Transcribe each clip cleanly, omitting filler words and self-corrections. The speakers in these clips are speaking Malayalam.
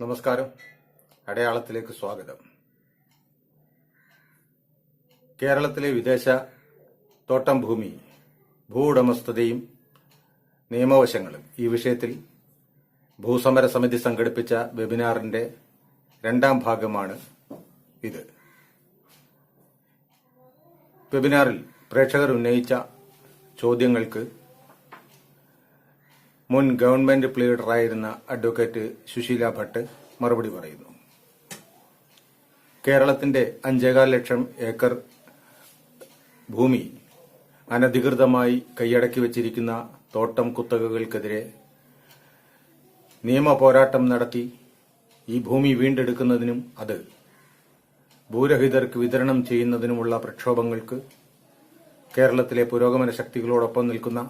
നമസ്കാരം. അടയാളത്തിലേക്ക് സ്വാഗതം. കേരളത്തിലെ വിദേശ തോട്ടം ഭൂമി ഭൂവുടമസ്ഥതയും നിയമവശങ്ങളും ഈ വിഷയത്തിൽ ഭൂസമര സമിതി സംഘടിപ്പിച്ച വെബിനാറിന്റെ രണ്ടാം ഭാഗമാണ് ഇത്. വെബിനാറിൽ പ്രേക്ഷകർ ഉന്നയിച്ച ചോദ്യങ്ങൾക്ക് മുൻ ഗവൺമെന്റ് പ്ലീഡറായിരുന്ന അഡ്വക്കേറ്റ് സുശീല ഭട്ട് മറുപടി പറയുന്നു. കേരളത്തിന്റെ 5.25 ലക്ഷം ഏക്കർ ഭൂമി അനധികൃതമായി കൈയടക്കി വച്ചിരിക്കുന്ന തോട്ടം കുത്തകകൾക്കെതിരെ നിയമ പോരാട്ടം നടത്തി ഈ ഭൂമി വീണ്ടെടുക്കുന്നതിനും അത് ഭൂരഹിതർക്ക് വിതരണം ചെയ്യുന്നതിനുമുള്ള പ്രക്ഷോഭങ്ങൾക്ക് കേരളത്തിലെ പുരോഗമന ശക്തികളോടൊപ്പം നിൽക്കുന്ന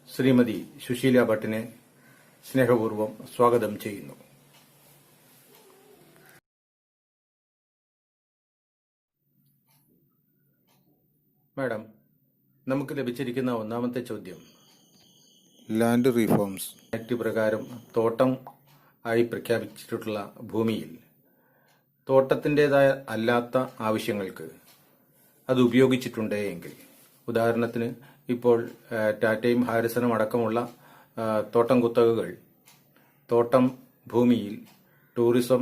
ശ്രീമതി സുശീല ഭട്ടിനെ സ്നേഹപൂർവ്വം സ്വാഗതം ചെയ്യുന്നു. മാഡം, നമുക്ക് ലഭിച്ചിരിക്കുന്ന ഒന്നാമത്തെ ചോദ്യം, ലാൻഡ് റീഫോംസ് ആക്ട് പ്രകാരം തോട്ടം ആയി പ്രഖ്യാപിച്ചിട്ടുള്ള ഭൂമിയിൽ തോട്ടത്തിൻ്റെതായ അല്ലാത്ത ആവശ്യങ്ങൾക്ക് അത് ഉപയോഗിച്ചിട്ടുണ്ടേ എങ്കിൽ, ഉദാഹരണത്തിന് ഇപ്പോൾ ടാറ്റയും ഹാരിസണും അടക്കമുള്ള തോട്ടം കുത്തകകൾ തോട്ടം ഭൂമിയിൽ ടൂറിസം,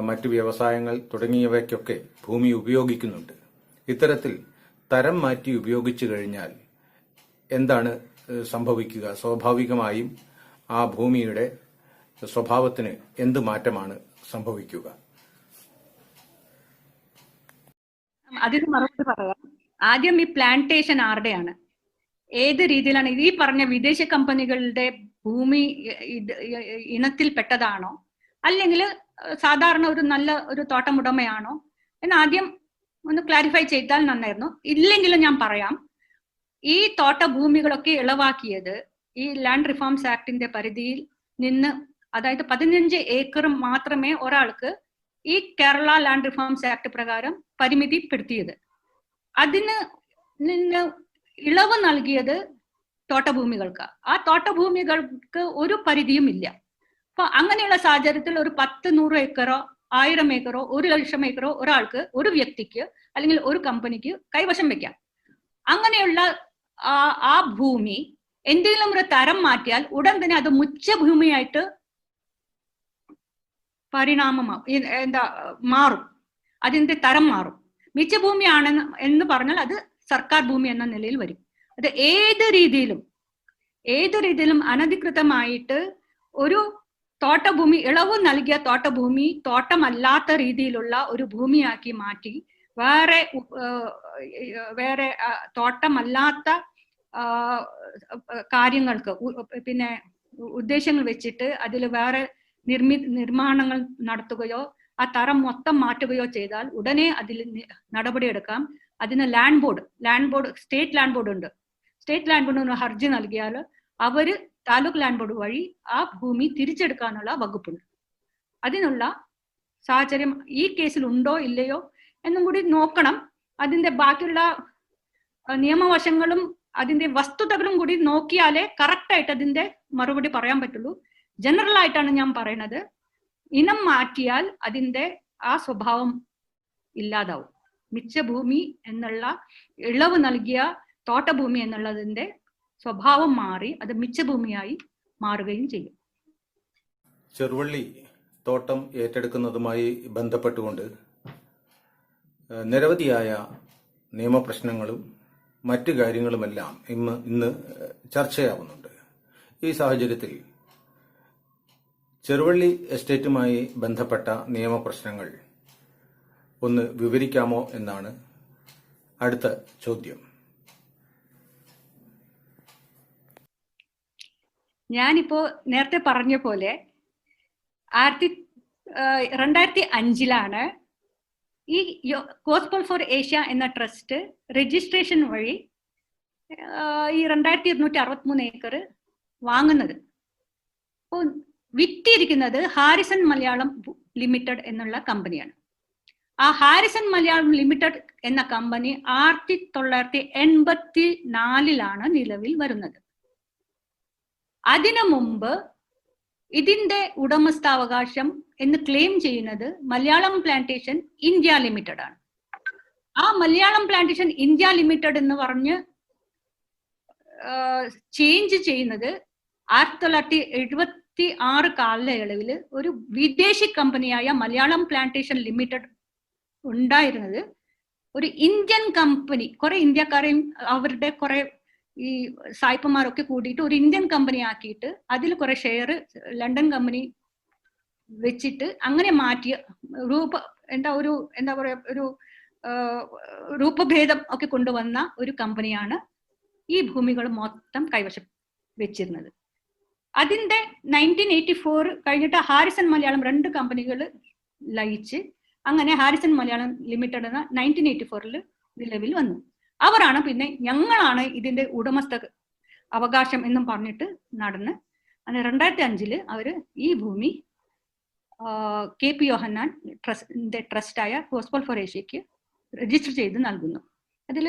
മറ്റു വ്യവസായങ്ങൾ തുടങ്ങിയവയ്ക്കൊക്കെ ഭൂമി ഉപയോഗിക്കുന്നുണ്ട്. ഇത്തരത്തിൽ തരം മാറ്റി ഉപയോഗിച്ചു കഴിഞ്ഞാൽ എന്താണ് സംഭവിക്കുക? സ്വാഭാവികമായും ആ ഭൂമിയുടെ സ്വഭാവത്തിന് എന്ത് മാറ്റമാണ് സംഭവിക്കുക? അതിന് മറുപടി പറയാം. ആദ്യം ഈ പ്ലാന്റേഷൻ ആരുടെയാണ്, ഏത് രീതിയിലാണ്? ഈ പറഞ്ഞ വിദേശ കമ്പനികളുടെ ഭൂമി ഇനത്തിൽപ്പെട്ടതാണോ, അല്ലെങ്കിൽ സാധാരണ ഒരു നല്ല ഒരു തോട്ടമുടമയാണോ എന്ന് ആദ്യം ഒന്ന് ക്ലാരിഫൈ ചെയ്താൽ നന്നായിരുന്നു. ഇല്ലെങ്കിലും ഞാൻ പറയാം, ഈ തോട്ടഭൂമികളൊക്കെ ഇളവാക്കിയത് ഈ ലാൻഡ് റിഫോംസ് ആക്ടിന്റെ പരിധിയിൽ നിന്ന്, അതായത് 15 ഏക്കർ മാത്രമേ ഒരാൾക്ക് ഈ കേരള ലാൻഡ് റിഫോംസ് ആക്ട് പ്രകാരം പരിമിതിപ്പെടുത്തിയത്. അതിന് നിന്ന് ഇളവ് നൽകിയത് തോട്ടഭൂമികൾക്ക്. ആ തോട്ടഭൂമികൾക്ക് ഒരു പരിധിയും ഇല്ല. അപ്പൊ അങ്ങനെയുള്ള സാഹചര്യത്തിൽ ഒരു 10-100 ഏക്കറോ 1000 ഏക്കറോ 1,00,000 ഏക്കറോ ഒരാൾക്ക്, ഒരു വ്യക്തിക്ക് അല്ലെങ്കിൽ ഒരു കമ്പനിക്ക് കൈവശം വെക്കാം. അങ്ങനെയുള്ള ആ ഭൂമി എന്തെങ്കിലും ഒരു തരം മാറ്റിയാൽ ഉടൻ തന്നെ അത് മുച്ചഭൂമിയായിട്ട് മാറും. അതിന്റെ തരം മാറും. മിച്ചഭൂമിയാണെന്ന് എന്ന് പറഞ്ഞാൽ അത് സർക്കാർ ഭൂമി എന്ന നിലയിൽ വരും. അത് ഏത് രീതിയിലും അനധികൃതമായിട്ട് ഒരു തോട്ടഭൂമി, ഇളവ് നൽകിയ തോട്ടഭൂമി തോട്ടമല്ലാത്ത രീതിയിലുള്ള ഒരു ഭൂമിയാക്കി മാറ്റി വേറെ തോട്ടമല്ലാത്ത കാര്യങ്ങൾക്ക്, പിന്നെ ഉദ്ദേശങ്ങൾ വെച്ചിട്ട് അതിൽ വേറെ നിർമ്മാണങ്ങൾ നടത്തുകയോ ആ തരം മൊത്തം മാറ്റുകയോ ചെയ്താൽ ഉടനെ അതിൽ നടപടിയെടുക്കാം. അതിന് land board state land board ഉണ്ട്. സ്റ്റേറ്റ് ലാൻഡ് ബോർഡിന് ഹർജി നൽകിയാൽ അവര് താലൂക്ക് ലാൻഡ് ബോർഡ് വഴി ആ ഭൂമി തിരിച്ചെടുക്കാനുള്ള വകുപ്പുണ്ട്. അതിനുള്ള സാഹചര്യം ഈ കേസിൽ ഉണ്ടോ ഇല്ലയോ എന്നും കൂടി നോക്കണം. അതിന്റെ ബാക്കിയുള്ള നിയമവശങ്ങളും അതിന്റെ വസ്തുതകളും കൂടി നോക്കിയാലേ കറക്റ്റായിട്ട് അതിന്റെ മറുപടി പറയാൻ പറ്റുള്ളൂ. ജനറൽ ആയിട്ടാണ് ഞാൻ പറയുന്നത്. ഇനം മാറ്റിയാൽ അതിന്റെ ആ സ്വഭാവം ഇല്ലാതാവും. മിച്ചഭൂമി എന്നുള്ള, ഇളവ് നൽകിയ തോട്ടഭൂമി എന്നുള്ളതിന്റെ സ്വഭാവം മാറി അത് മിച്ചഭൂമിയായി മാറുകയും ചെയ്യും. ചെറുവള്ളി തോട്ടം ഏറ്റെടുക്കുന്നതുമായി ബന്ധപ്പെട്ടുകൊണ്ട് നിരവധിയായ നിയമപ്രശ്നങ്ങളും മറ്റു കാര്യങ്ങളുമെല്ലാം ഇന്ന് ചർച്ചയാവുന്നുണ്ട്. ഈ സാഹചര്യത്തിൽ ചെറുവള്ളി എസ്റ്റേറ്റുമായി ബന്ധപ്പെട്ട നിയമപ്രശ്നങ്ങൾ ഒന്ന് വിവരിക്കാമോ എന്നാണ് അടുത്ത ചോദ്യം. ഞാനിപ്പോ നേരത്തെ പറഞ്ഞ പോലെ 2005 ഈ ഗോസ്പൽ ഫോർ ഏഷ്യ എന്ന ട്രസ്റ്റ് രജിസ്ട്രേഷൻ വഴി ഈ 2263 ഏക്കർ വാങ്ങുന്നത്. അപ്പോൾ വിറ്റിരിക്കുന്നത് ഹാരിസൺ മലയാളം ലിമിറ്റഡ് എന്നുള്ള കമ്പനിയാണ്. ആ ഹാരിസൺ മലയാളം ലിമിറ്റഡ് എന്ന കമ്പനി 1984 നിലവിൽ വരുന്നത്. അതിനു മുമ്പ് ഇതിന്റെ ഉടമസ്ഥാവകാശം എന്ന് ക്ലെയിം ചെയ്യുന്നത് മലയാളം പ്ലാന്റേഷൻ ഇന്ത്യ ലിമിറ്റഡ് ആണ്. ആ മലയാളം പ്ലാന്റേഷൻ ഇന്ത്യ ലിമിറ്റഡ് എന്ന് പറഞ്ഞ് ചേഞ്ച് ചെയ്യുന്നത് 1976 കാലയളവിൽ ഒരു വിദേശി കമ്പനിയായ മലയാളം പ്ലാന്റേഷൻ ലിമിറ്റഡ് ഉണ്ടായിരുന്നത് ഒരു ഇന്ത്യൻ കമ്പനി, കുറെ ഇന്ത്യക്കാരെയും അവരുടെ കുറെ ഈ സായിപ്പന്മാരൊക്കെ കൂടിയിട്ട് ഒരു ഇന്ത്യൻ കമ്പനി ആക്കിയിട്ട് അതിൽ കുറെ ഷെയർ ലണ്ടൻ കമ്പനി വെച്ചിട്ട് അങ്ങനെ മാറ്റിയ എന്താ പറയാ ഒരു രൂപഭേദം ഒക്കെ കൊണ്ടുവന്ന ഒരു കമ്പനിയാണ് ഈ ഭൂമികൾ മൊത്തം കൈവശം വെച്ചിരുന്നത്. അതിന്റെ 1984 കഴിഞ്ഞിട്ട് ഹാരിസൺ മലയാളം 2 കമ്പനികൾ ലയിച്ച് അങ്ങനെ ഹാരിസൺ മലയാളം ലിമിറ്റഡ് എന്ന 1984 നിലവിൽ വന്നു. അവരാണ് പിന്നെ ഞങ്ങളാണ് ഇതിന്റെ ഉടമസ്ഥ അവകാശം എന്നും പറഞ്ഞിട്ട് നടന്ന് അങ്ങനെ 2005 അവര് ഈ ഭൂമി KP യോഹന്നാൻ ട്രസ്റ്റായ ഗോസ്പൽ ഫോർ ഏഷ്യക്ക് രജിസ്റ്റർ ചെയ്ത് നൽകുന്നു. അതിൽ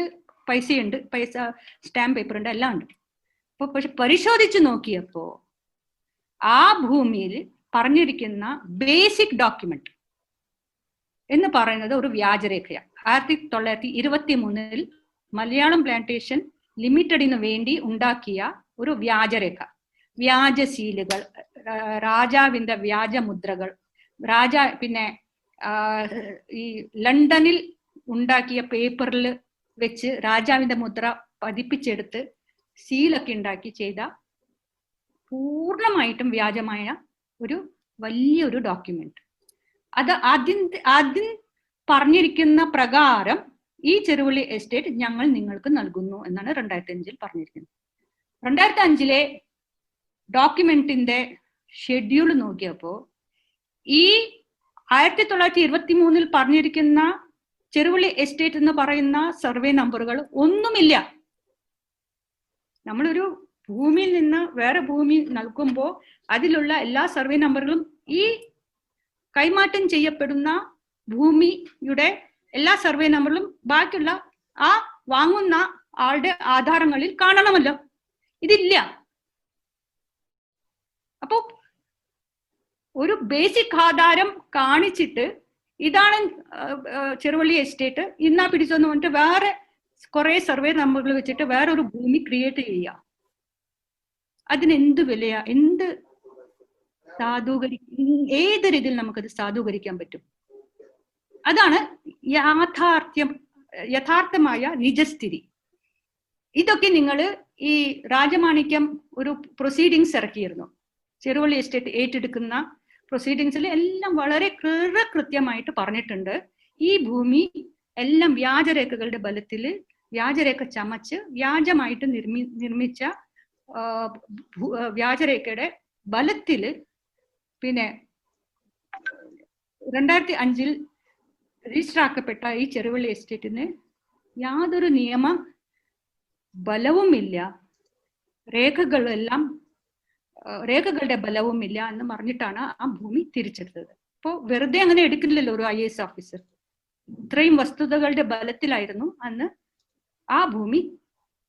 പൈസയുണ്ട്, സ്റ്റാമ്പ് പേപ്പർ ഉണ്ട്, എല്ലാം ഉണ്ട്. അപ്പൊ പക്ഷെ പരിശോധിച്ച് നോക്കിയപ്പോ ആ ഭൂമിയിൽ പറഞ്ഞിരിക്കുന്ന ബേസിക് ഡോക്യുമെന്റ് എന്ന് പറയുന്നത് ഒരു വ്യാജരേഖയാണ്. 1923 മലയാളം പ്ലാന്റേഷൻ ലിമിറ്റഡിന് വേണ്ടി ഉണ്ടാക്കിയ ഒരു വ്യാജരേഖ, വ്യാജ സീലുകൾ, രാജാവിന്റെ വ്യാജ മുദ്രകൾ, പിന്നെ ഈ ലണ്ടനിൽ ഉണ്ടാക്കിയ പേപ്പറിൽ വെച്ച് രാജാവിന്റെ മുദ്ര പതിപ്പിച്ചെടുത്ത് സീലൊക്കെ ഉണ്ടാക്കി ചെയ്ത പൂർണ്ണമായിട്ടും വ്യാജമായ ഒരു വലിയൊരു ഡോക്യുമെന്റ്. അത് അതിൽ പറഞ്ഞിരിക്കുന്ന പ്രകാരം ഈ ചെറുവള്ളി എസ്റ്റേറ്റ് ഞങ്ങൾ നിങ്ങൾക്ക് നൽകുന്നു എന്നാണ് 2005 പറഞ്ഞിരിക്കുന്നത്. 2005 ഡോക്യുമെന്റിന്റെ ഷെഡ്യൂൾ നോക്കിയപ്പോ ഈ 1923 പറഞ്ഞിരിക്കുന്ന ചെറുവള്ളി എസ്റ്റേറ്റ് എന്ന് പറയുന്ന സർവേ നമ്പറുകൾ ഒന്നുമില്ല. നമ്മളൊരു ഭൂമിയിൽ നിന്ന് വേറെ ഭൂമി നൽകുമ്പോൾ അതിലുള്ള എല്ലാ സർവേ നമ്പറുകളും ഈ കൈമാറ്റം ചെയ്യപ്പെടുന്ന ഭൂമിയുടെ എല്ലാ സർവേ നമ്പറിലും ബാക്കിയുള്ള ആ വാങ്ങുന്ന ആളുടെ ആധാരങ്ങളിൽ കാണണമല്ലോ. ഇതില്ല. അപ്പോ ഒരു ബേസിക് ആധാരം കാണിച്ചിട്ട് ഇതാണ് ചെറുവള്ളി എസ്റ്റേറ്റ് ഇന്നാ പിടിച്ചെന്ന് പറഞ്ഞിട്ട് വേറെ കുറെ സർവേ നമ്പറുകൾ വെച്ചിട്ട് വേറെ ഒരു ഭൂമി ക്രിയേറ്റ് ചെയ്യുക, അതിന് എന്ത് വിലയാ? എന്ത് ഏത് രീതിയിൽ നമുക്കത് സാധൂകരിക്കാൻ പറ്റും? അതാണ് യഥാർത്ഥമായ നിജസ്ഥിതി. ഇതൊക്കെ നിങ്ങൾ ഈ രാജമാണിക്യം ഒരു പ്രൊസീഡിങ്സ് ഇറക്കിയിരുന്നു. ചെറുവള്ളി എസ്റ്റേറ്റ് ഏറ്റെടുക്കുന്ന പ്രൊസീഡിങ്സിൽ എല്ലാം വളരെ കൃത്യമായിട്ട് പറഞ്ഞിട്ടുണ്ട്. ഈ ഭൂമി എല്ലാം വ്യാജരേഖകളുടെ ബലത്തിൽ വ്യാജരേഖ ചമച്ച് വ്യാജമായിട്ട് നിർമ്മിച്ച വ്യാജരേഖയുടെ ബലത്തില് പിന്നെ 2005 രജിസ്റ്റർ ആക്കപ്പെട്ട ഈ ചെറുവള്ളി എസ്റ്റേറ്റിന് യാതൊരു നിയമ ബലവുമില്ല, രേഖകളുടെ ബലവുമില്ല എന്ന് പറഞ്ഞിട്ടാണ് ആ ഭൂമി തിരിച്ചെടുത്തത്. അപ്പോൾ വെറുതെ അങ്ങനെ എടുക്കില്ലല്ലോ ഒരു IAS ഓഫീസർ. ഇത്രയും വസ്തുതകളുടെ ബലത്തിലായിരുന്നു അന്ന് ആ ഭൂമി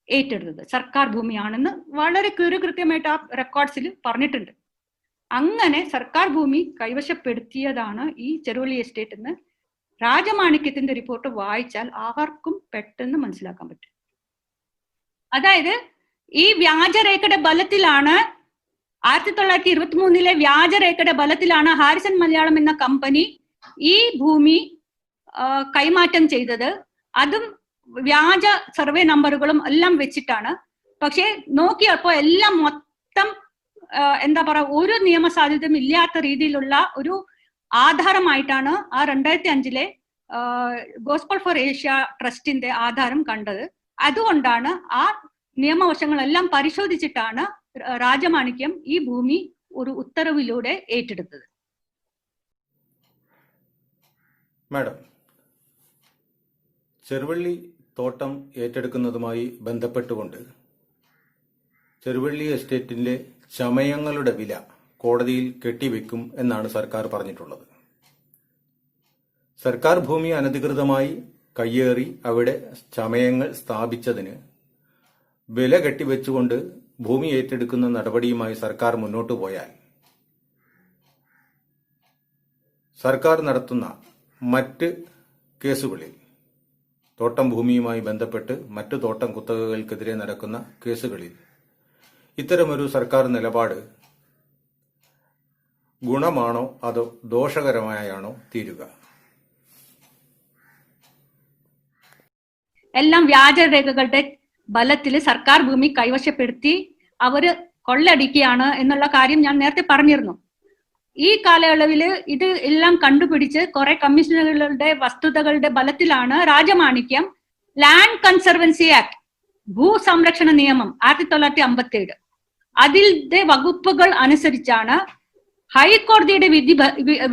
ഏറ്റെടുത്തത്. സർക്കാർ ഭൂമിയാണെന്ന് വളരെ കൃത്യമായിട്ട് ആ റെക്കോർഡ്സിൽ പറഞ്ഞിട്ടുണ്ട്. അങ്ങനെ സർക്കാർ ഭൂമി കൈവശപ്പെടുത്തിയതാണ് ഈ ചെറുവള്ളി എസ്റ്റേറ്റ് എന്ന് രാജമാണിക്യത്തിന്റെ റിപ്പോർട്ട് വായിച്ചാൽ ആർക്കും പെട്ടെന്ന് മനസ്സിലാക്കാൻ പറ്റും. അതായത് ഈ വ്യാജരേഖയുടെ ബലത്തിലാണ് 1923 വ്യാജരേഖയുടെ ബലത്തിലാണ് ഹാരിസൺ മലയാളം എന്ന കമ്പനി ഈ ഭൂമി കൈമാറ്റം ചെയ്തത്. അതും വ്യാജ സർവേ നമ്പറുകളും എല്ലാം വെച്ചിട്ടാണ്. പക്ഷെ നോക്കിയപ്പോ എല്ലാം മൊത്തം എന്താ പറയുക, ഒരു നിയമസാധ്യതയും ഇല്ലാത്ത രീതിയിലുള്ള ഒരു ആധാരമായിട്ടാണ് ആ 2005 ഗോസ്പൽ ഫോർ ഏഷ്യ ട്രസ്റ്റിന്റെ ആധാരം കണ്ടത്. അതുകൊണ്ടാണ് ആ നിയമവശങ്ങളെല്ലാം പരിശോധിച്ചിട്ടാണ് രാജമാണിക്യം ഈ ഭൂമി ഒരു ഉത്തരവിലൂടെ ഏറ്റെടുത്തത്. മാഡം, ചെറുവള്ളി തോട്ടം ഏറ്റെടുക്കുന്നതുമായി ബന്ധപ്പെട്ടുകൊണ്ട് ചെറുവള്ളി എസ്റ്റേറ്റിന്റെ ചമയങ്ങളുടെ വില കോടതിയിൽ കെട്ടിവെക്കും എന്നാണ് സർക്കാർ പറഞ്ഞിട്ടുള്ളത്. സർക്കാർ ഭൂമി അനധികൃതമായി കയ്യേറി അവിടെ ചമയങ്ങൾ സ്ഥാപിച്ചതിന് വില കെട്ടിവെച്ചുകൊണ്ട് ഭൂമി ഏറ്റെടുക്കുന്ന നടപടിയുമായി സർക്കാർ മുന്നോട്ടു പോയാൽ സർക്കാർ നടത്തുന്ന മറ്റ് കേസുകളിൽ, തോട്ടം ഭൂമിയുമായി ബന്ധപ്പെട്ട് മറ്റു തോട്ടം കുത്തകകൾക്കെതിരെ നടക്കുന്ന കേസുകളിൽ ഇത്തരമൊരു സർക്കാർ നിലപാട് ഗുണമാണോ അതോ ദോഷകരമായാണോ തീരുക? എല്ലാം വ്യാജരേഖകളുടെ ബലത്തിൽ സർക്കാർ ഭൂമി കൈവശപ്പെടുത്തി അവര് കൊള്ളടിക്കുകയാണ് എന്നുള്ള കാര്യം ഞാൻ നേരത്തെ പറഞ്ഞിരുന്നു. ഈ കാലയളവില് ഇത് എല്ലാം കണ്ടുപിടിച്ച് കുറെ കമ്മീഷനുകളുടെ വസ്തുതകളുടെ ബലത്തിലാണ് രാജമാണിക്യം ലാൻഡ് കൺസർവൻസി ആക്ട്, ഭൂസംരക്ഷണ നിയമം 1957, അതിന്റെ വകുപ്പുകൾ അനുസരിച്ചാണ് ഹൈക്കോടതിയുടെ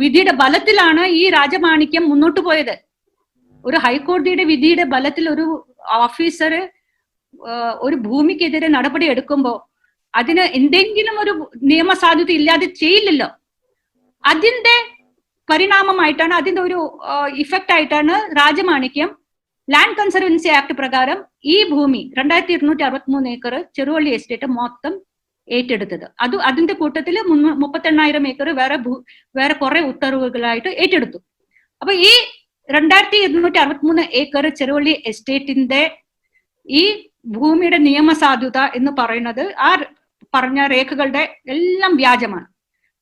വിധിയുടെ ബലത്തിലാണ് ഈ രാജമാണിക്യം മുന്നോട്ട് പോയത്. ഒരു ഹൈക്കോടതിയുടെ വിധിയുടെ ബലത്തിൽ ഒരു ഓഫീസർ ഒരു ഭൂമിക്കെതിരെ നടപടി എടുക്കുമ്പോൾ അതിന് എന്തെങ്കിലും ഒരു നിയമസാധുത ഇല്ലാതെ ചെയ്യില്ലല്ലോ. അതിന്റെ പരിണാമമായിട്ടാണ്, അതിന്റെ ഒരു ഇഫക്റ്റ് ആയിട്ടാണ് രാജമാണിക്യം ലാൻഡ് കൺസർവൻസി ആക്ട് പ്രകാരം ഈ ഭൂമി 2263 ഏക്കർ ചെറുവള്ളി എസ്റ്റേറ്റ് മൊത്തം ഏറ്റെടുത്തത്. അതിന്റെ കൂട്ടത്തിൽ 38,000 ഏക്കർ വേറെ കുറെ ഉത്തരവുകളായിട്ട് ഏറ്റെടുത്തു. അപ്പൊ ഈ 2263 ഏക്കർ ചെറുവള്ളി എസ്റ്റേറ്റിന്റെ ഈ ഭൂമിയുടെ നിയമസാധുത എന്ന് പറയുന്നത് ആ പറഞ്ഞ രേഖകളുടെ എല്ലാം വ്യാജമാണ്.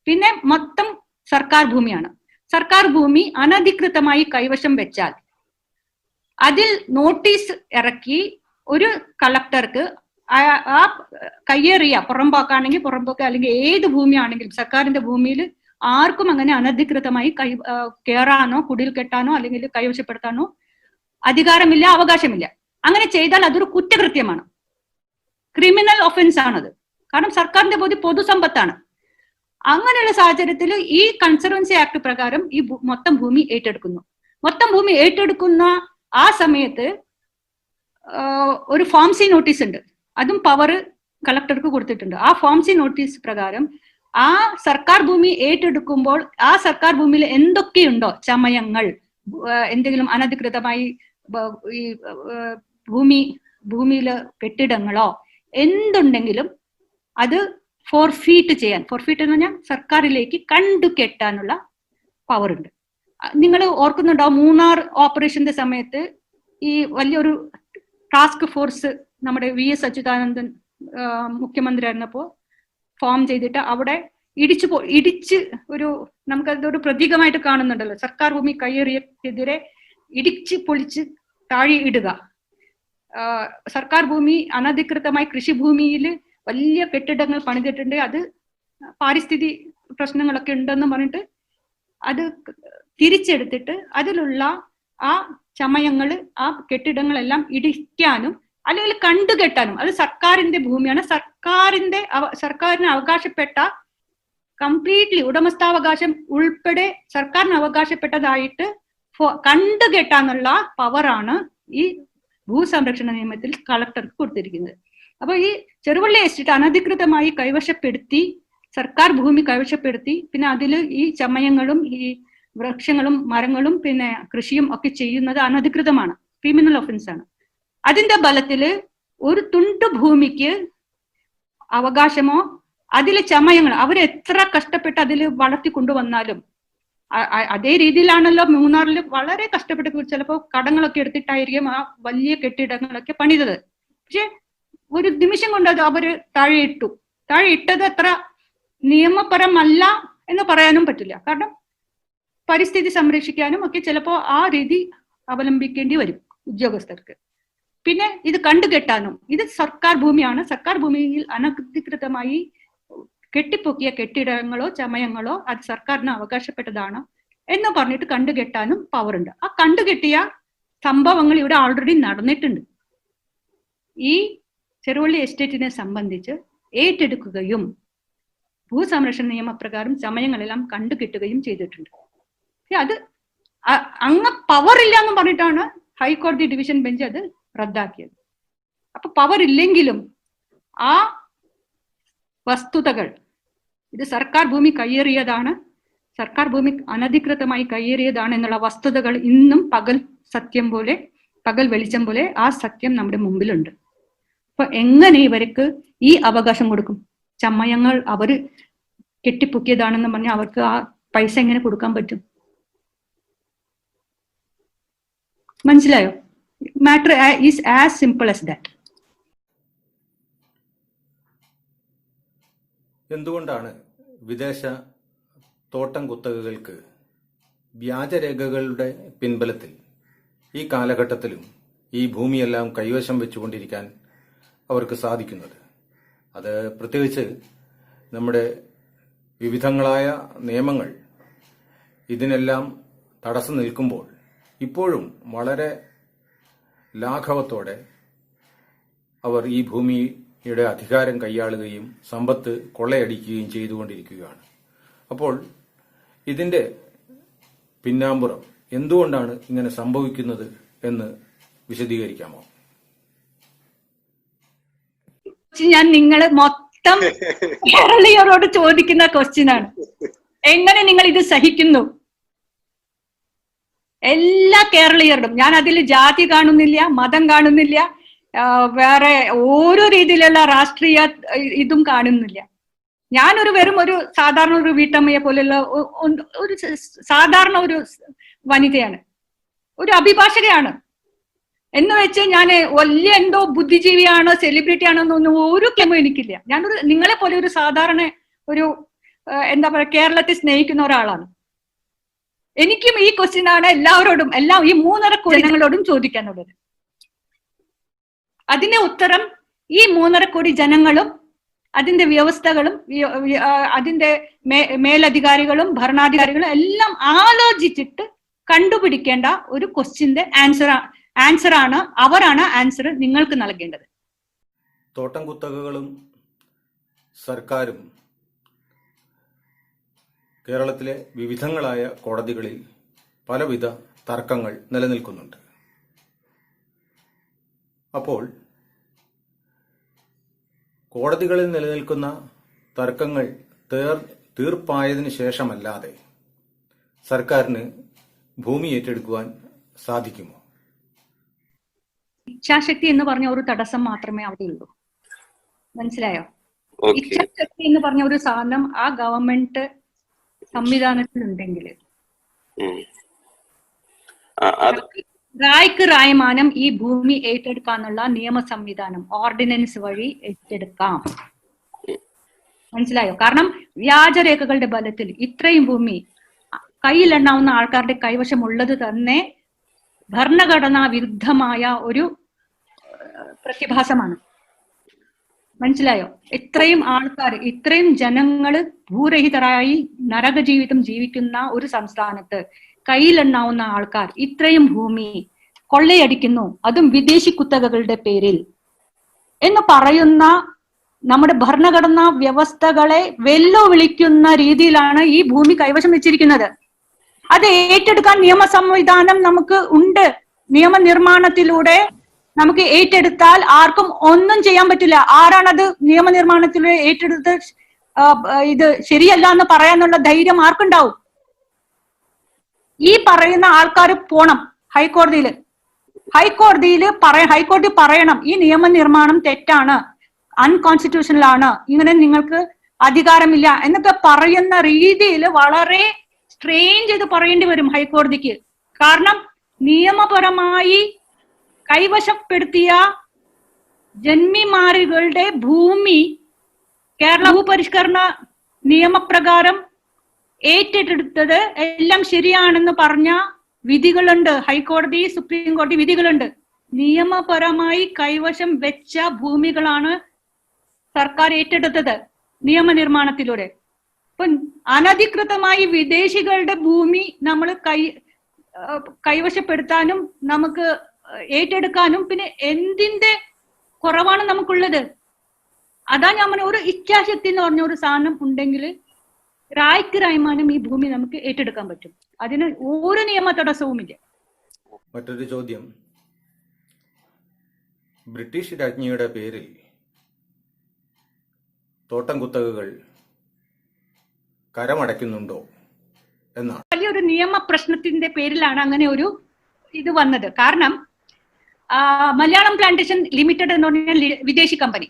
പിന്നെ മൊത്തം സർക്കാർ ഭൂമിയാണ്. സർക്കാർ ഭൂമി അനധികൃതമായി കൈവശം വെച്ചാൽ അതിൽ നോട്ടീസ് ഇറക്കി ഒരു കളക്ടർക്ക് ആ കയ്യേറിയ പുറമ്പോക്കാണെങ്കിൽ പുറമ്പോക്ക്, അല്ലെങ്കിൽ ഏത് ഭൂമിയാണെങ്കിലും സർക്കാരിന്റെ ഭൂമിയിൽ ആർക്കും അങ്ങനെ അനധികൃതമായി കയറാനോ കുടിൽ കെട്ടാനോ അല്ലെങ്കിൽ കൈവശപ്പെടുത്താനോ അധികാരമില്ല, അവകാശമില്ല. അങ്ങനെ ചെയ്താൽ അതൊരു കുറ്റകൃത്യമാണ്, ക്രിമിനൽ ഒഫൻസ് ആണത്. കാരണം സർക്കാരിന്റെ പൊതുസമ്പത്താണ്. അങ്ങനെയുള്ള സാഹചര്യത്തിൽ ഈ കൺസർവൻസി ആക്ട് പ്രകാരം ഈ മൊത്തം ഭൂമി ഏറ്റെടുക്കുന്നു. മൊത്തം ഭൂമി ഏറ്റെടുക്കുന്ന ആ സമയത്ത് ഒരു ഫോം സി നോട്ടീസ് ഉണ്ട്, അതും പവർ കളക്ടർക്ക് കൊടുത്തിട്ടുണ്ട്. ആ ഫോം സി നോട്ടീസ് പ്രകാരം ആ സർക്കാർ ഭൂമി ഏറ്റെടുക്കുമ്പോൾ ആ സർക്കാർ ഭൂമിയിൽ എന്തൊക്കെയുണ്ടോ ചമയങ്ങൾ, എന്തെങ്കിലും അനധികൃതമായി ഈ ഭൂമിയിലെ കെട്ടിടങ്ങളോ എന്തുണ്ടെങ്കിലും അത് ഫോർഫീറ്റ് ചെയ്യാൻ, ഫോർഫീറ്റ് എന്ന് പറഞ്ഞാൽ സർക്കാരിലേക്ക് കണ്ടുകെട്ടാനുള്ള പവർ ഉണ്ട്. നിങ്ങൾ ഓർക്കുന്നുണ്ടാവും, മൂന്നാർ ഓപ്പറേഷന്റെ സമയത്ത് ഈ വലിയൊരു ടാസ്ക് ഫോഴ്സ് നമ്മുടെ VS അച്യുതാനന്ദൻ മുഖ്യമന്ത്രി ആയിരുന്നപ്പോൾ ഫോം ചെയ്തിട്ട് അവിടെ ഇടിച്ച് ഒരു നമുക്കതൊരു പ്രതീകമായിട്ട് കാണുന്നുണ്ടല്ലോ, സർക്കാർ ഭൂമി കയ്യേറിയതിരെ ഇടിച്ച് പൊളിച്ച് താഴെ ഇടുക. സർക്കാർ ഭൂമി അനധികൃതമായി കൃഷിഭൂമിയിൽ വലിയ കെട്ടിടങ്ങൾ പണിതിട്ടുണ്ട്, അത് പാരിസ്ഥിതി പ്രശ്നങ്ങളൊക്കെ ഉണ്ടെന്ന് പറഞ്ഞിട്ട് അത് തിരിച്ചെടുത്തിട്ട് അതിലുള്ള ആ ചമയങ്ങൾ, ആ കെട്ടിടങ്ങളെല്ലാം ഇടിക്കാനും അല്ലെങ്കിൽ കണ്ടുകെട്ടാനും, അത് സർക്കാരിന്റെ ഭൂമിയാണ്, സർക്കാരിന് അവകാശപ്പെട്ട കംപ്ലീറ്റ്ലി ഉടമസ്ഥാവകാശം ഉൾപ്പെടെ സർക്കാരിന് അവകാശപ്പെട്ടതായിട്ട് കണ്ടുകെട്ടാനുള്ള പവറാണ് ഈ ഭൂസംരക്ഷണ നിയമത്തിൽ കളക്ടർക്ക് കൊടുത്തിരിക്കുന്നത്. അപ്പൊ ഈ ചെറുവള്ളി എസ്റ്റേറ്റ് അനധികൃതമായി കൈവശപ്പെടുത്തി, സർക്കാർ ഭൂമി കൈവശപ്പെടുത്തി, പിന്നെ അതിൽ ഈ ചമയങ്ങളും ഈ വൃക്ഷങ്ങളും മരങ്ങളും പിന്നെ കൃഷിയും ഒക്കെ ചെയ്യുന്നത് അനധികൃതമാണ്, ക്രിമിനൽ ഒഫൻസ് ആണ്. അതിന്റെ ബലത്തില് ഒരു തുണ്ട് ഭൂമിക്ക് അവകാശമോ അതിലെ ചമയങ്ങൾ അവരെത്ര കഷ്ടപ്പെട്ട് അതിൽ വളർത്തി കൊണ്ടുവന്നാലും, അതേ രീതിയിലാണല്ലോ മൂന്നാറിൽ വളരെ കഷ്ടപ്പെട്ട് ചിലപ്പോൾ കടങ്ങളൊക്കെ എടുത്തിട്ടായിരിക്കും ആ വലിയ കെട്ടിടങ്ങളൊക്കെ പണിതത്. പക്ഷെ ഒരു നിമിഷം കൊണ്ട് അത് അവര് താഴെ ഇട്ടത് അത്ര നിയമപരമല്ല എന്ന് പറയാനും പറ്റില്ല. കാരണം പരിസ്ഥിതി സംരക്ഷിക്കാനും ഒക്കെ ചിലപ്പോൾ ആ രീതി അവലംബിക്കേണ്ടി വരും ഉദ്യോഗസ്ഥർക്ക്. പിന്നെ ഇത് കണ്ടുകെട്ടാനും, ഇത് സർക്കാർ ഭൂമിയാണ്, സർക്കാർ ഭൂമിയിൽ അനധികൃതമായി കെട്ടിപ്പൊക്കിയ കെട്ടിടങ്ങളോ ചമയങ്ങളോ അത് സർക്കാരിന് അവകാശപ്പെട്ടതാണ് എന്ന് പറഞ്ഞിട്ട് കണ്ടുകെട്ടാനും പവറുണ്ട്. ആ കണ്ടുകെട്ടിയ സംഭവങ്ങൾ ഇവിടെ ഓൾറെഡി നടന്നിട്ടുണ്ട്. ഈ ചെറുവള്ളി എസ്റ്റേറ്റിനെ സംബന്ധിച്ച് ഏറ്റെടുക്കുകയും ഭൂസംരക്ഷണ നിയമപ്രകാരം ചമയങ്ങളെല്ലാം കണ്ടുകെട്ടുകയും ചെയ്തിട്ടുണ്ട്. അത് അങ്ങ് പവർ ഇല്ല എന്ന് പറഞ്ഞിട്ടാണ് ഹൈക്കോടതി ഡിവിഷൻ ബെഞ്ച് അത് റദ്ദാക്കിയത്. അപ്പൊ പവർ ഇല്ലെങ്കിലും ആ വസ്തുതകൾ, ഇത് സർക്കാർ ഭൂമി കയ്യേറിയതാണ്, സർക്കാർ ഭൂമി അനധികൃതമായി കയ്യേറിയതാണ് എന്നുള്ള വസ്തുതകൾ ഇന്നും പകൽ വെളിച്ചം പോലെ ആ സത്യം നമ്മുടെ മുമ്പിലുണ്ട്. അപ്പൊ എങ്ങനെ ഇവർക്ക് ഈ അവകാശം കൊടുക്കും? ചമയങ്ങൾ അവര് കെട്ടിപ്പൊക്കിയതാണെന്ന് പറഞ്ഞാൽ അവർക്ക് ആ പൈസ എങ്ങനെ കൊടുക്കാൻ പറ്റും? മനസ്സിലായോ? Matter is as simple as that. എന്തുകൊണ്ടാണ് വിദേശ തോട്ടം കുത്തകകൾക്ക് വ്യാജരേഖകളുടെ പിൻബലത്തിൽ ഈ കാലഘട്ടത്തിലും ഈ ഭൂമിയെല്ലാം കൈവശം വെച്ചുകൊണ്ടിരിക്കാൻ അവർക്ക് സാധിക്കുന്നത്? അത് പ്രത്യേകിച്ച് നമ്മുടെ വിവിധങ്ങളായ നിയമങ്ങൾ ഇതിനെല്ലാം തടസ്സം നിൽക്കുമ്പോൾ ഇപ്പോഴും വളരെ ലാഘവത്തോടെ അവർ ഈ ഭൂമിയുടെ അധികാരം കൈയാളുകയും സമ്പത്ത് കൊള്ളയടിക്കുകയും ചെയ്തുകൊണ്ടിരിക്കുകയാണ്. അപ്പോൾ ഇതിന്റെ പിന്നാമ്പുറം എന്തുകൊണ്ടാണ് ഇങ്ങനെ സംഭവിക്കുന്നത് എന്ന് വിശദീകരിക്കാമോ? ഞാൻ നിങ്ങള് മൊത്തം കേരളീയരോട് ചോദിക്കുന്ന ക്വസ്റ്റ്യൻ ആണ്. എങ്ങനെ നിങ്ങൾ ഇത് സഹിക്കുന്നു? എല്ലാ കേരളീയരോടും. ഞാൻ അതിൽ ജാതി കാണുന്നില്ല, മതം കാണുന്നില്ല, വേറെ ഓരോ രീതിയിലുള്ള രാഷ്ട്രീയ ഇതും കാണുന്നില്ല. ഞാനൊരു വെറും ഒരു സാധാരണ ഒരു വീട്ടമ്മയെ പോലെയുള്ള ഒരു സാധാരണ ഒരു വനിതയാണ്, ഒരു അഭിഭാഷകയാണ്. എന്ന് വെച്ച് ഞാൻ വലിയ എന്തോ ബുദ്ധിജീവിയാണോ സെലിബ്രിറ്റി ആണോ എന്നൊന്നും ഒരു ക്ലെയിമും എനിക്കില്ല. ഞാനൊരു നിങ്ങളെ പോലെ ഒരു സാധാരണ ഒരു എന്താ പറയാ കേരളത്തെ സ്നേഹിക്കുന്ന ഒരാളാണ്. എനിക്കും ഈ ക്വസ്റ്റ്യൻ ആണ് എല്ലാവരോടും, ഈ 3.5 കോടി ജനങ്ങളോടും ചോദിക്കാനുള്ളത്. അതിന്റെ ഉത്തരം ഈ 3.5 കോടി ജനങ്ങളും അതിന്റെ വ്യവസ്ഥകളും അതിന്റെ മേലധികാരികളും ഭരണാധികാരികളും എല്ലാം ആലോചിച്ചിട്ട് കണ്ടുപിടിക്കേണ്ട ഒരു ക്വസ്റ്റ്യന്റെ ആൻസർ ആണ്. അവരാണ് ആൻസർ നിങ്ങൾക്ക് നൽകേണ്ടത്. തോട്ടം കുത്തകകളും സർക്കാരും കേരളത്തിലെ വിവിധങ്ങളായ കോടതികളിൽ പലവിധ തർക്കങ്ങൾ നിലനിൽക്കുന്നുണ്ട്. അപ്പോൾ കോടതികളിൽ നിലനിൽക്കുന്ന തർക്കങ്ങൾ തീർപ്പായതിനു ശേഷമല്ലാതെ സർക്കാരിന് ഭൂമി ഏറ്റെടുക്കുവാൻ സാധിക്കുമോ? ഇച്ഛാശക്തി എന്ന് പറഞ്ഞ ഒരു തടസ്സം മാത്രമേ അവിടെ ഉള്ളൂ. മനസ്സിലായോ? ഇച്ഛാശക്തി എന്ന് പറഞ്ഞ ഒരു സാധനം ആ ഗവൺമെന്റ് സംവിധാനത്തിലുണ്ടെങ്കിൽ റായ്ക്ക് റായ്മാനം ഈ ഭൂമി ഏറ്റെടുക്കാനുള്ള നിയമ സംവിധാനം ഓർഡിനൻസ് വഴി ഏറ്റെടുക്കാം. മനസ്സിലായോ? കാരണം വ്യാജരേഖകളുടെ ബലത്തിൽ ഇത്രയും ഭൂമി കയ്യിലെണ്ണാവുന്ന ആൾക്കാരുടെ കൈവശമുള്ളത് തന്നെ ഭരണഘടനാ വിരുദ്ധമായ ഒരു പ്രതിഭാസമാണ്. മനസ്സിലായോ? ഇത്രയും ആൾക്കാർ, ഇത്രയും ജനങ്ങള് ഭൂരഹിതരായി നരക ജീവിതം ജീവിക്കുന്ന ഒരു സംസ്ഥാനത്ത് കയ്യിലെണ്ണാവുന്ന ആൾക്കാർ ഇത്രയും ഭൂമി കൊള്ളയടിക്കുന്നു, അതും വിദേശി കുത്തകകളുടെ പേരിൽ എന്ന് പറയുന്ന നമ്മുടെ ഭരണഘടനാ വ്യവസ്ഥകളെ വെല്ലുവിളിക്കുന്ന രീതിയിലാണ് ഈ ഭൂമി കൈവശം വെച്ചിരിക്കുന്നത്. അത് ഏറ്റെടുക്കാൻ നിയമ സംവിധാനം നമുക്ക് ഉണ്ട്. നിയമനിർമ്മാണത്തിലൂടെ നമുക്ക് ഏറ്റെടുത്താൽ ആർക്കും ഒന്നും ചെയ്യാൻ പറ്റില്ല. ആരാണത് നിയമനിർമ്മാണത്തിലൂടെ ഏറ്റെടുത്ത് ഇത് ശരിയല്ല എന്ന് പറയാനുള്ള ധൈര്യം ആർക്കുണ്ടാവും? ഈ പറയുന്ന ആൾക്കാർ പോണം ഹൈക്കോടതിയിൽ. ഹൈക്കോടതി പറയണം ഈ നിയമനിർമ്മാണം തെറ്റാണ്, അൺകോൺസ്റ്റിറ്റ്യൂഷണൽ ആണ്, ഇങ്ങനെ നിങ്ങൾക്ക് അധികാരമില്ല എന്നൊക്കെ പറയുന്ന രീതിയിൽ വളരെ സ്ട്രെയിൻ ചെയ്ത് പറയേണ്ടി വരും ഹൈക്കോടതിക്ക്. കാരണം നിയമപരമായി കൈവശപ്പെടുത്തിയ ജന്മിമാരുകളുടെ ഭൂമി കേരള ഭൂപരിഷ്കരണ നിയമപ്രകാരം ഏറ്റെടുത്തത് എല്ലാം ശരിയാണെന്ന് പറഞ്ഞ വിധികളുണ്ട്. ഹൈക്കോടതി, സുപ്രീം കോടതി വിധികളുണ്ട്. നിയമപരമായി കൈവശം വെച്ച ഭൂമികളാണ് സർക്കാർ ഏറ്റെടുത്തത് നിയമനിർമ്മാണത്തിലൂടെ. ഇപ്പൊ അനധികൃതമായി വിദേശികളുടെ ഭൂമി നമ്മൾ കൈവശപ്പെടുത്താനും നമുക്ക് ഏറ്റെടുക്കാനും പിന്നെ എന്തിന്റെ കുറവാണ് നമുക്കുള്ളത്? അതാ ഞാൻ പറഞ്ഞ ഒരു ഇച്ഛാശക്തി എന്ന് പറഞ്ഞ ഒരു സാധനം ഉണ്ടെങ്കിൽ റായ്ക്ക് റായ്മാനം ഈ ഭൂമി നമുക്ക് ഏറ്റെടുക്കാൻ പറ്റും. അതിന് ഒരു നിയമ തടസ്സവുമില്ല. മറ്റൊരു ചോദ്യം, ബ്രിട്ടീഷ് രാജ്ഞിയുടെ പേരിൽ തോട്ടം കുത്തകകൾ കരമടയ്ക്കുന്നുണ്ടോ എന്നാണ്. വലിയൊരു നിയമ പ്രശ്നത്തിന്റെ പേരിലാണ് അങ്ങനെ ഒരു ഇത് വന്നത്. കാരണം മലയാളം പ്ലാന്റേഷൻ ലിമിറ്റഡ് എന്ന് പറഞ്ഞാൽ വിദേശി കമ്പനി,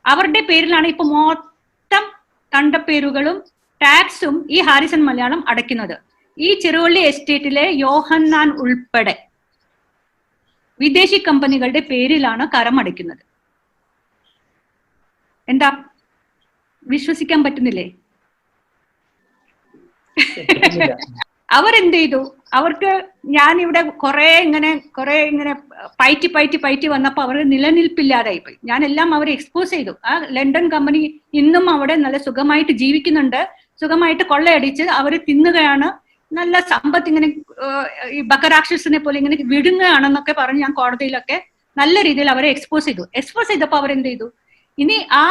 അവരുടെ പേരിലാണ് ഇപ്പൊ മൊത്തം തണ്ടപ്പേരുകളും ടാക്സും ഈ ഹാരിസൺ മലയാളം അടയ്ക്കുന്നത്. ഈ ചെറുവള്ളി എസ്റ്റേറ്റിലെ യോഹന്നാൻ ഉൾപ്പെടെ വിദേശി കമ്പനികളുടെ പേരിലാണ് കരമടയ്ക്കുന്നത്. എന്താ വിശ്വസിക്കാൻ പറ്റുന്നില്ലേ? അവരെന്ത് ചെയ്തു? അവർക്ക് ഞാനിവിടെ കുറെ ഇങ്ങനെ പയറ്റി വന്നപ്പോ അവർ നിലനിൽപ്പില്ലാതായി പോയി. ഞാനെല്ലാം അവരെ എക്സ്പോസ് ചെയ്തു. ആ ലണ്ടൻ കമ്പനി ഇന്നും അവിടെ നല്ല സുഖമായിട്ട് ജീവിക്കുന്നുണ്ട്, സുഖമായിട്ട് കൊള്ളയടിച്ച് അവർ തിന്നുകയാണ്, നല്ല സമ്പത്ത് ഇങ്ങനെ ഈ ബക്കരാക്ഷസിനെ പോലെ ഇങ്ങനെ വിടുകയാണെന്നൊക്കെ പറഞ്ഞ് ഞാൻ കോടതിയിലൊക്കെ നല്ല രീതിയിൽ അവരെ എക്സ്പോസ് ചെയ്തപ്പോ അവരെന്ത് ചെയ്തു? ഇനി ആ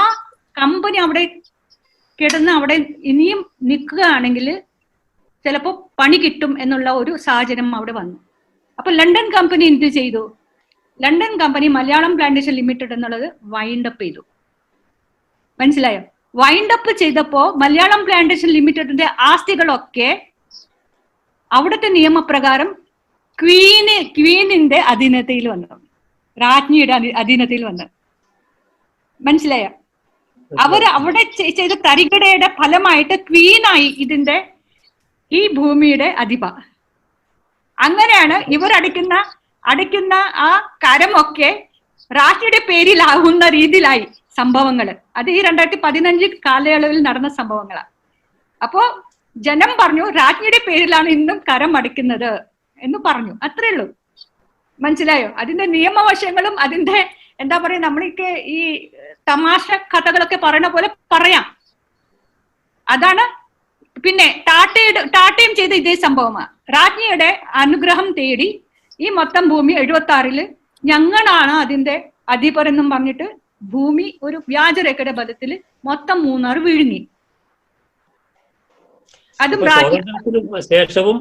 കമ്പനി അവിടെ കിടന്ന് അവിടെ ഇനിയും നിൽക്കുകയാണെങ്കിൽ ചിലപ്പോൾ പണി കിട്ടും എന്നുള്ള ഒരു സാഹചര്യം അവിടെ വന്നു. അപ്പൊ ലണ്ടൻ കമ്പനി എന്ത് ചെയ്തു? London company Malayalam plantation limited എന്നുള്ളത് വൈൻഡ് അപ്പ് ചെയ്തു. മനസ്സിലായോ? വൈൻഡ് അപ്പ് ചെയ്തപ്പോ മലയാളം പ്ലാന്റേഷൻ ലിമിറ്റഡിന്റെ ആസ്തികളൊക്കെ അവിടുത്തെ നിയമപ്രകാരം ക്വീനിന്റെ അധീനതയിൽ വന്നു, രാജ്ഞിയുടെ അധീനതയിൽ വന്നു. മനസ്സിലായോ? അവര് അവിടെ ചെയ്ത തരികടയുടെ ഫലമായിട്ട് ക്വീനായി ഇതിന്റെ ഈ ഭൂമിയുടെ അധിപ. അങ്ങനെയാണ് ഇവർ അടയ്ക്കുന്ന ആ കരമൊക്കെ രാഷ്ട്രീയ പേരിലാകുന്ന രീതിയിലായി സംഭവങ്ങൾ. അത് ഈ 2015 കാലയളവിൽ നടന്ന സംഭവങ്ങളാണ്. അപ്പോ ജനം പറഞ്ഞു രാജ്ഞിയുടെ പേരിലാണ് ഇന്നും കരം അടയ്ക്കുന്നത് എന്ന് പറഞ്ഞു. അത്രേ ഉള്ളൂ. മനസ്സിലായോ? അതിന്റെ നിയമവശങ്ങളും അതിന്റെ എന്താ പറയാ, നമ്മളൊക്കെ ഈ തമാശ കഥകളൊക്കെ പറയുന്ന പോലെ പറയാം. അതാണ്. പിന്നെ ടാറ്റയും ചെയ്ത ഇതേ സംഭവമാണ്. രാജ്ഞിയുടെ അനുഗ്രഹം തേടി ഈ മൊത്തം ഭൂമി 76 ഞങ്ങളാണ് അതിന്റെ അധിപരെന്നും പറഞ്ഞിട്ട് ഭൂമി ഒരു വ്യാജരേഖയുടെ ബലത്തിൽ മൊത്തം 3 വിഴുങ്ങി. അതും ശേഷവും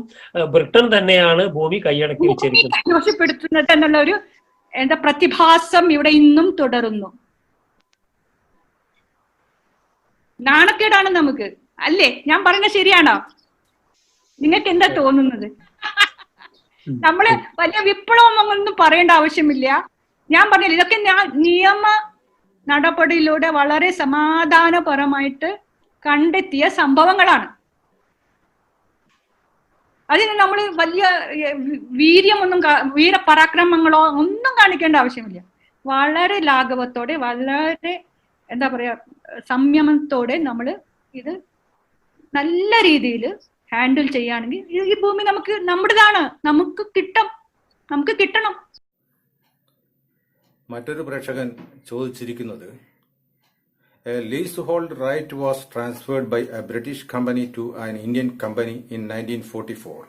ബ്രിട്ടൻ തന്നെയാണ് ഭൂമി കൈയടക്കി വെച്ചിരിക്കുന്നത്, കൈവശപ്പെടുത്തുന്നത് എന്നുള്ള ഒരു എന്താ പ്രതിഭാസം ഇവിടെ ഇന്നും തുടരുന്നു. നാണക്കേടാണ് നമുക്ക്, അല്ലേ? ഞാൻ പറയുന്നത് ശരിയാണോ? നിങ്ങൾക്ക് എന്താ തോന്നുന്നത്? നമ്മള് വലിയ വിപ്ലവം ഒന്നും പറയേണ്ട ആവശ്യമില്ല. ഞാൻ പറഞ്ഞില്ല, ഇതൊക്കെ നിയമ നടപടിയിലൂടെ വളരെ സമാധാനപരമായിട്ട് കണ്ടെത്തിയ സംഭവങ്ങളാണ്. അതിന് നമ്മൾ വലിയ വീരപരാക്രമങ്ങളോ ഒന്നും കാണിക്കേണ്ട ആവശ്യമില്ല. വളരെ ലാഘവത്തോടെ, വളരെ എന്താ പറയാ സംയമനത്തോടെ നമ്മൾ ഇത് നല്ല രീതിയിൽ ഹാൻഡിൽ ചെയ്യുകയാണെങ്കിൽ ഈ ഭൂമി നമ്മുടേതാണ്, നമുക്ക് കിട്ടണം. മറ്റൊരു പ്രേക്ഷകൻ ചോദിച്ചിരിക്കുന്നത്, a leasehold right was transferred by a British company to an Indian company in 1944,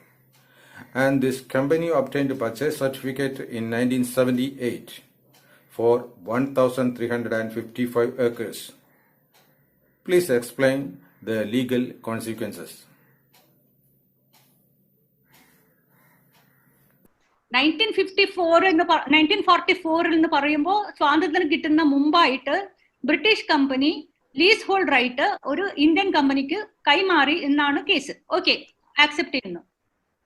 and this company obtained a purchase certificate in 1978 for 1,355 acres. Please explain the legal consequences. 1944 എന്ന് പറയുമ്പോൾ സ്വാതന്ത്ര്യം കിട്ടുന്ന മുമ്പായിട്ട് British company leasehold right ഒരു ഇന്ത്യൻ കമ്പനിക്ക് കൈമാറി എന്നാണ് കേസ്. ഓക്കെ, ആക്സെപ്റ്റ് ചെയ്യുന്നു.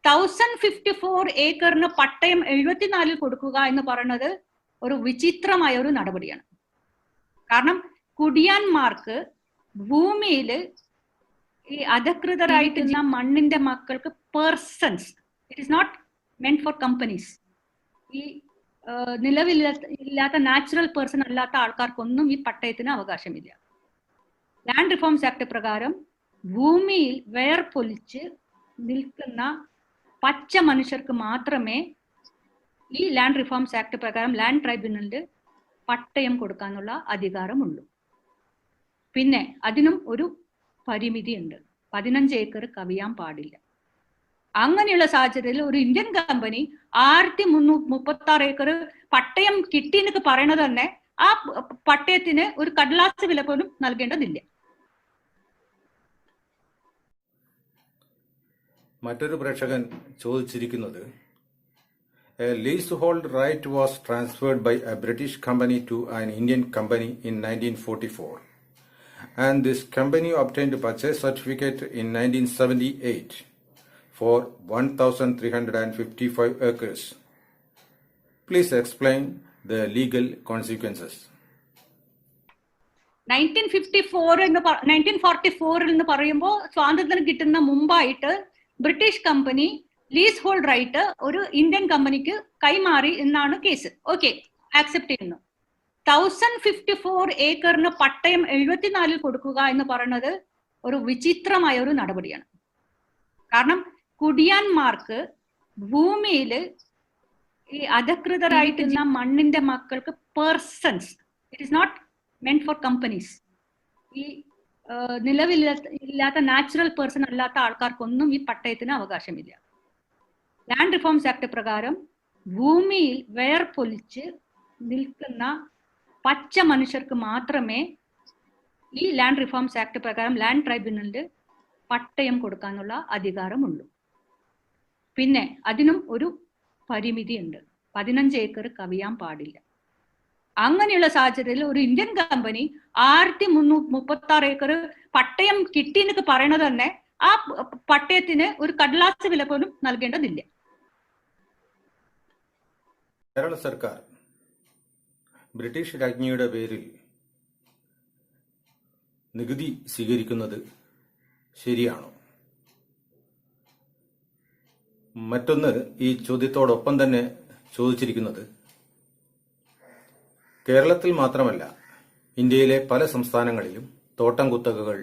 1054 ഏക്കറിന് പട്ടയം 74 കൊടുക്കുക എന്ന് പറയുന്നത് ഒരു വിചിത്രമായ ഒരു നടപടിയാണ്. കാരണം കുടിയാന്മാർക്ക് ഭൂമിയിൽ ഈ അധികൃതരായിട്ട് മണ്ണിന്റെ മക്കൾക്ക് persons, it is not meant for companies. ഈ നിലവില്ലാത്ത നാച്ചുറൽ പേഴ്സൺ അല്ലാത്ത ആൾക്കാർക്കൊന്നും ഈ പട്ടയത്തിന് അവകാശമില്ല. ലാൻഡ് റിഫോംസ് ആക്ട് പ്രകാരം ഭൂമിയിൽ വേർപൊലിച്ച് നിൽക്കുന്ന പച്ച മനുഷ്യർക്ക് മാത്രമേ ഈ ലാൻഡ് റിഫോംസ് ആക്ട് പ്രകാരം ലാൻഡ് ട്രൈബ്യൂണലിന് പട്ടയം കൊടുക്കാനുള്ള അധികാരമുള്ളൂ. പിന്നെ അതിനും ഒരു പരിമിതി ഉണ്ട്, 15 ഏക്കർ കവിയാൻ പാടില്ല. അങ്ങനെയുള്ള സാഹചര്യത്തിൽ ഒരു ഇന്ത്യൻ കമ്പനി 1336 ഏക്കർ പട്ടയം കിട്ടി എന്നൊക്കെ പറയണത് തന്നെ ആ പട്ടയത്തിന് ഒരു കടലാസ് വില പോലും നൽകേണ്ടതില്ല. മറ്റൊരു പ്രേക്ഷകൻ ചോദിച്ചിരിക്കുന്നത്, a leasehold right was transferred by a British company to an Indian company in 1944, and this company obtained a purchase certificate in 1978 for 1,355 acres. Please explain the legal consequences. 1944 എന്ന് പറയുമ്പോൾ സ്വാതന്ത്ര്യം കിട്ടുന്ന മുമ്പായിട്ട് British company leasehold right ഒരു ഇന്ത്യൻ കമ്പനിക്ക് കൈമാറി എന്നാണ് കേസ്. ഓക്കെ, ആക്സെപ്റ്റ് ചെയ്യുന്നു. 1054 ഏക്കറിന് പട്ടയം 74 കൊടുക്കുക എന്ന് പറയുന്നത് ഒരു വിചിത്രമായ ഒരു നടപടിയാണ്. കാരണം കുടിയാന്മാർക്ക് ഭൂമിയിൽ ഈ അധികൃതരായിട്ടുള്ള മണ്ണിന്റെ മക്കൾക്ക് persons, it is not meant for companies, ഈ നിലവില്ലാത്ത നാച്ചുറൽ പേഴ്സൺ അല്ലാത്ത ആൾക്കാർക്കൊന്നും ഈ പട്ടയത്തിന് അവകാശമില്ല. ലാൻഡ് റിഫോംസ് ആക്ട് പ്രകാരം ഭൂമിയിൽ വേർപൊലിച്ച് നിൽക്കുന്ന പച്ച മനുഷ്യർക്ക് മാത്രമേ ഈ ലാൻഡ് റിഫോംസ് ആക്ട് പ്രകാരം ലാൻഡ് ട്രൈബ്യൂണലിന് പട്ടയം കൊടുക്കാനുള്ള അധികാരമുള്ളൂ. പിന്നെ അതിനും ഒരു പരിമിതി ഉണ്ട്, 15 ഏക്കർ കവിയാൻ പാടില്ല. അങ്ങനെയുള്ള സാഹചര്യത്തിൽ ഒരു ഇന്ത്യൻ കമ്പനി 1336 ഏക്കർ പട്ടയം കിട്ടി എന്നൊക്കെ പറയണത് തന്നെ ആ പട്ടയത്തിന് ഒരു കടലാസ് വില പോലും നൽകേണ്ടതില്ല. കേരള സർക്കാർ ബ്രിട്ടീഷ് രാജ്ഞിയുടെ പേരിൽ നികുതി സ്വീകരിക്കുന്നത് ശരിയാണോ? മറ്റൊന്ന് ഈ ചോദ്യത്തോടൊപ്പം തന്നെ ചോദിച്ചിരിക്കുന്നത്, കേരളത്തിൽ മാത്രമല്ല ഇന്ത്യയിലെ പല സംസ്ഥാനങ്ങളിലും തോട്ടം കുത്തകകൾ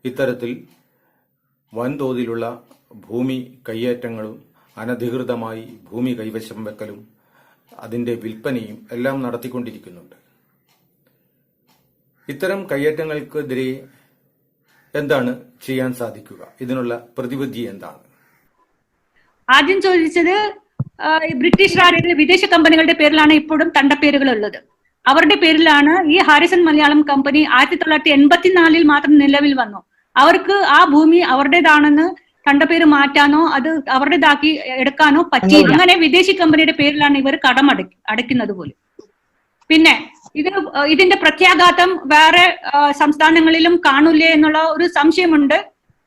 ഇത്തരത്തിൽ വൻതോതിലുള്ള ഭൂമി കയ്യേറ്റങ്ങളും അനധികൃതമായി ഭൂമി കൈവശം വെക്കലും അതിന്റെ വിൽപ്പനയും എല്ലാം നടത്തിക്കൊണ്ടിരിക്കുന്നുണ്ട്. ഇത്തരം കയ്യേറ്റങ്ങൾക്കെതിരെ എന്താണ് ചെയ്യാൻ സാധിക്കുക? ഇതിനുള്ള പ്രതിവിധി എന്താണ്? ആദ്യം ചോദിച്ചത് ബ്രിട്ടീഷ് രാജ്യത്തിലെ വിദേശ കമ്പനികളുടെ പേരിലാണ് ഇപ്പോഴും തണ്ടപ്പേരുകൾ ഉള്ളത്. അവരുടെ പേരിലാണ് ഈ ഹാരിസൺ മലയാളം കമ്പനി 1984 മാത്രം നിലവിൽ വന്നു. അവർക്ക് ആ ഭൂമി അവരുടേതാണെന്ന് തണ്ടപ്പേര് മാറ്റാനോ അത് അവരുടേതാക്കി എടുക്കാനോ പറ്റിയില്ല. അങ്ങനെ വിദേശി കമ്പനിയുടെ പേരിലാണ് ഇവർ കടം അടയ്ക്കുന്നത് പോലും. പിന്നെ ഇതിന്റെ പ്രത്യാഘാതം വേറെ സംസ്ഥാനങ്ങളിലും കാണൂലേ എന്നുള്ള ഒരു സംശയമുണ്ട്.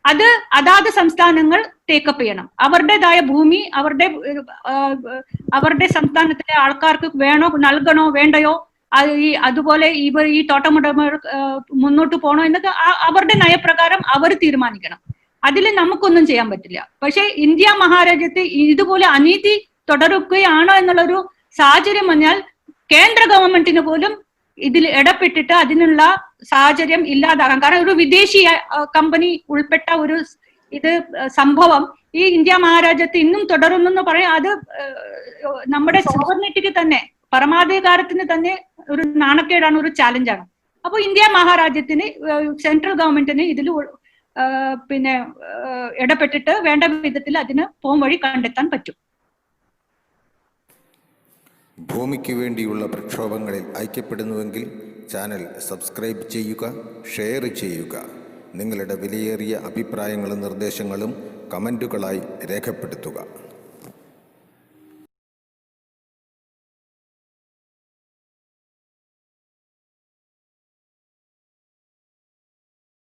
അത് അതാത് സംസ്ഥാനങ്ങൾ ടേക്കപ്പ് ചെയ്യണം. അവരുടേതായ ഭൂമി അവരുടെ സംസ്ഥാനത്തിലെ ആൾക്കാർക്ക് വേണോ, നൽകണോ വേണ്ടയോ, അതുപോലെ ഇവർ ഈ തോട്ടമുടമകൾ മുന്നോട്ട് പോകണോ എന്നൊക്കെ അവരുടെ നയപ്രകാരം അവർ തീരുമാനിക്കണം. അതിൽ നമുക്കൊന്നും ചെയ്യാൻ പറ്റില്ല. പക്ഷെ ഇന്ത്യ മഹാരാജ്യത്ത് ഇതുപോലെ അനീതി തുടരുകയാണോ എന്നുള്ളൊരു സാഹചര്യം വന്നാൽ കേന്ദ്ര ഗവൺമെന്റിന് പോലും ഇതിൽ ഇടപെട്ടിട്ട് അതിനുള്ള സാഹചര്യം ഇല്ലാതാകാം. കാരണം ഒരു വിദേശി കമ്പനി ഉൾപ്പെട്ട ഒരു സംഭവം ഈ ഇന്ത്യ മഹാരാജ്യത്ത് ഇന്നും തുടരുന്നു എന്ന് പറയാം. അത് നമ്മുടെ സോവർണിറ്റിക്ക് തന്നെ, പരമാധികാരത്തിന് തന്നെ ഒരു നാണക്കേടാണ്, ഒരു ചാലഞ്ചാണ്. അപ്പോൾ ഇന്ത്യ മഹാരാജ്യത്തിന്, സെൻട്രൽ ഗവൺമെന്റിന് ഇതിൽ പിന്നെ ഇടപെട്ടിട്ട് വേണ്ട വിധത്തിൽ അതിന് പോംവഴി കണ്ടെത്താൻ പറ്റും. ഭൂമിക്ക് വേണ്ടിയുള്ള പ്രക്ഷോഭങ്ങളിൽ ഐക്യപ്പെടുന്നുവെങ്കിൽ ചാനൽ സബ്സ്ക്രൈബ് ചെയ്യുക, ഷെയർ ചെയ്യുക. നിങ്ങളുടെ വിലയേറിയ അഭിപ്രായങ്ങളും നിർദ്ദേശങ്ങളും കമൻറ്റുകളായി രേഖപ്പെടുത്തുക.